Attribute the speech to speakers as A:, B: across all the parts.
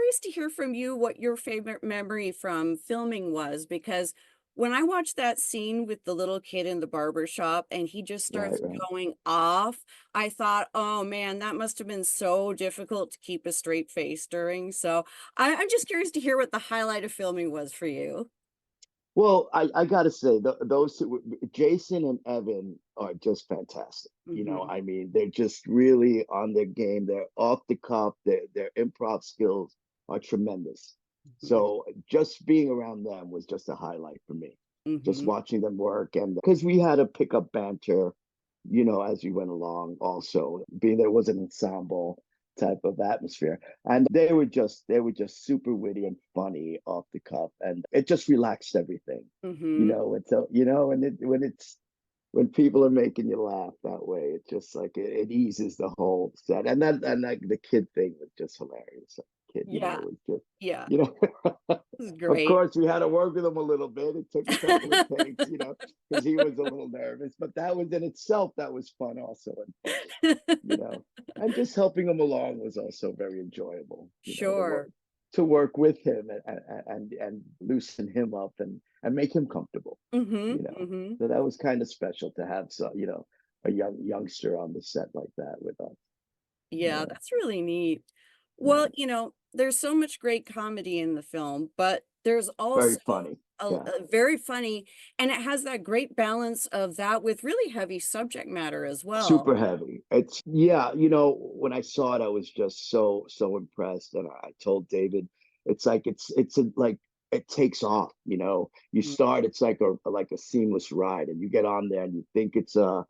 A: curious to hear from you what your favorite memory from filming was, because when I watched that scene with the little kid in the barber shop and he just
B: Right,
A: starts
B: right.
A: going off, I thought, oh man, that must have been so difficult to keep a straight face during. So I'm just curious to hear what the highlight of filming was for you.
B: Well, I gotta say, those two, Jason and Evan, are just fantastic.
A: Hmm.
B: I mean, they're just really on their game. They're off the cuff. Their improv skills are tremendous. So just being around them was just a highlight for me. Just
A: Hmm.
B: watching them work, and because we had to pick up banter, as we went along. Also, being there was an ensemble type of atmosphere. And they were just super witty and funny off the cuff, and it just relaxed everything.
A: Hmm.
B: It's and when people are making you laugh that way, it just like it eases the whole set. And like the kid thing was just hilarious. Kid,
A: Yeah.
B: was just
A: Yeah.
B: you know
A: This is
B: of
A: great.
B: course we had to work with him a little bit. It took a couple of takes, because he was a little nervous, but that was in itself, that was fun also and funny, you know. And just helping him along was also very enjoyable,
A: Sure.
B: to work with him and loosen him up and make him comfortable,
A: Hmm.
B: you know.
A: Hmm.
B: So that was kind of special to have, so a youngster on the set like that with us.
A: Yeah,
B: Yeah,
A: that's really neat. Well,
B: yeah.
A: there's so much great comedy in the film, but there's
B: Very
A: also
B: funny. Yeah.
A: a very funny, and it has that great balance of that with really heavy subject matter as well.
B: Super heavy. It's Yeah, when I saw it, I was just so impressed, and I told David, it's like like it takes off. You
A: Mm.
B: start, it's like a seamless ride, and you get on there, and you think it's a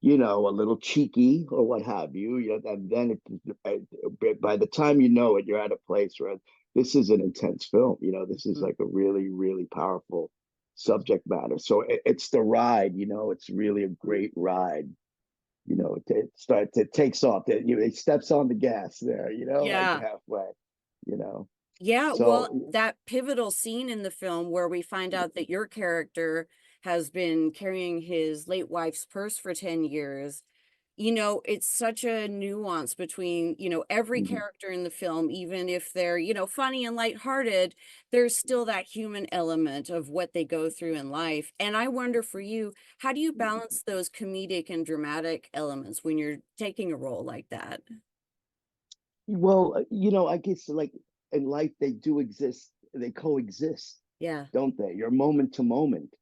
B: little cheeky or what have you. And then by the time you know it, you're at a place where this is an intense film. This is
A: Mhm.
B: like a really, really powerful subject matter. So it's the ride. It's really a great ride. It takes off. It steps on the gas there. Like
A: Yeah.
B: halfway. You know,
A: Yeah, well,
B: so
A: that pivotal scene in the film where we find out that your character has been carrying his late wife's purse for 10 years. It's such a nuance between, every
B: mhm.
A: character in the film, even if they're, funny and lighthearted, there's still that human element of what they go through in life. And I wonder for you, how do you balance those comedic and dramatic elements when you're taking a role like that?
B: Well, I guess like in life they do exist. They coexist,
A: Yeah.
B: don't they? You're moment to moment,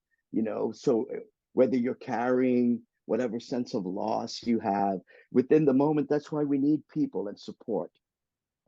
B: So whether you're carrying whatever sense of loss you have within the moment, that's why we need people and support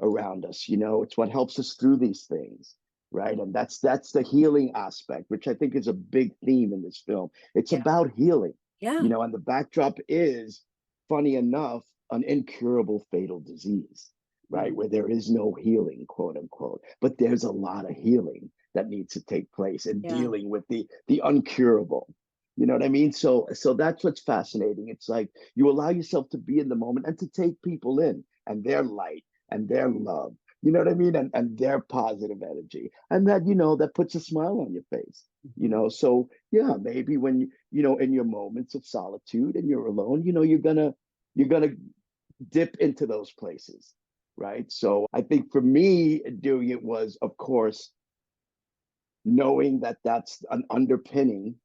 B: around us. It's what helps us through these things, right? And that's the healing aspect, which I think is a big theme in this film. It's
A: Yeah.
B: about healing,
A: Yeah.
B: and the backdrop is, funny enough, an incurable fatal disease, right?
A: Mhm.
B: Where there is no healing, quote unquote, but there's a lot of healing that needs to take place in
A: Yeah.
B: dealing with the uncurable. You know what I mean? So that's what's fascinating. It's like you allow yourself to be in the moment and to take people in and their light and their love. You know what I mean? And their positive energy. And that puts a smile on your face.
A: Mhm.
B: So yeah, maybe when in your moments of solitude and you're alone, you're gonna dip into those places. Right. So I think for me, doing it was, of course, knowing that that's an underpinning,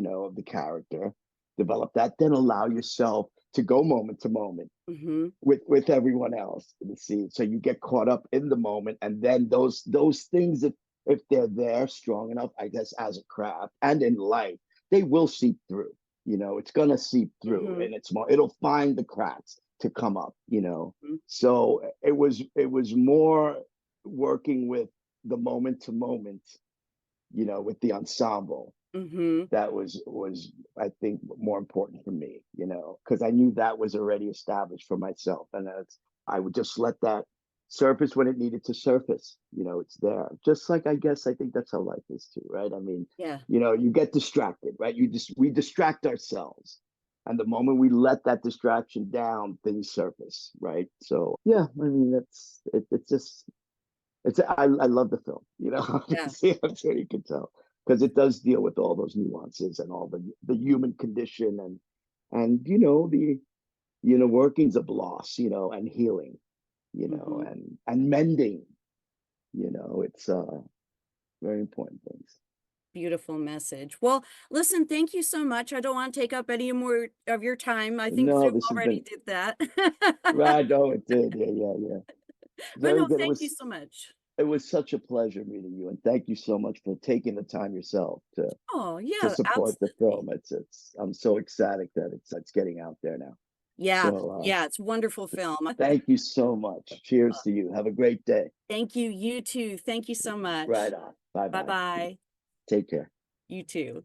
B: of the character, develop that, then allow yourself to go moment to moment
A: Mhm.
B: with everyone else in the scene. So you get caught up in the moment, and then those things, if they're there strong enough, I guess, as a craft and in life, they will seep through. It's gonna seep through,
A: Mhm.
B: and it'll find the cracks to come up.
A: Mhm.
B: So it was more working with the moment to moment, with the ensemble,
A: Mhm.
B: that was I think more important for me, because I knew that was already established for myself, and I would just let that surface when it needed to surface. It's there. Just like, I think that's how life is too, right? I mean,
A: Yeah.
B: you get distracted, right? We distract ourselves. And the moment we let that distraction down, things surface, right? So yeah, I mean that's it, it's just I love the film,
A: Yeah.
B: I'm sure you can tell, because it does deal with all those nuances and all the human condition, and the workings of loss, and healing,
A: Mhm.
B: and mending, It's very important things.
A: Beautiful message. Well, listen, thank you so much. I don't want to take up any more of your time. I think
B: No,
A: Zoom
B: this has
A: already
B: been
A: did that.
B: right. No, it did. Yeah, yeah, yeah.
A: But
B: Very
A: no,
B: good.
A: thank you so much.
B: It was such a pleasure meeting you, and thank you so much for taking the time yourself
A: Oh,
B: to
A: yeah,
B: support the
A: absolutely.
B: film. It's I'm so ecstatic that it's getting out there now.
A: Yeah,
B: So
A: yeah, it's a wonderful film.
B: thank you so much. Cheers to you. Have a great day.
A: Thank you. You too. Thank you so
B: Right
A: much.
B: on. Bye bye.
A: Bye-bye.
B: Take care.
A: You too.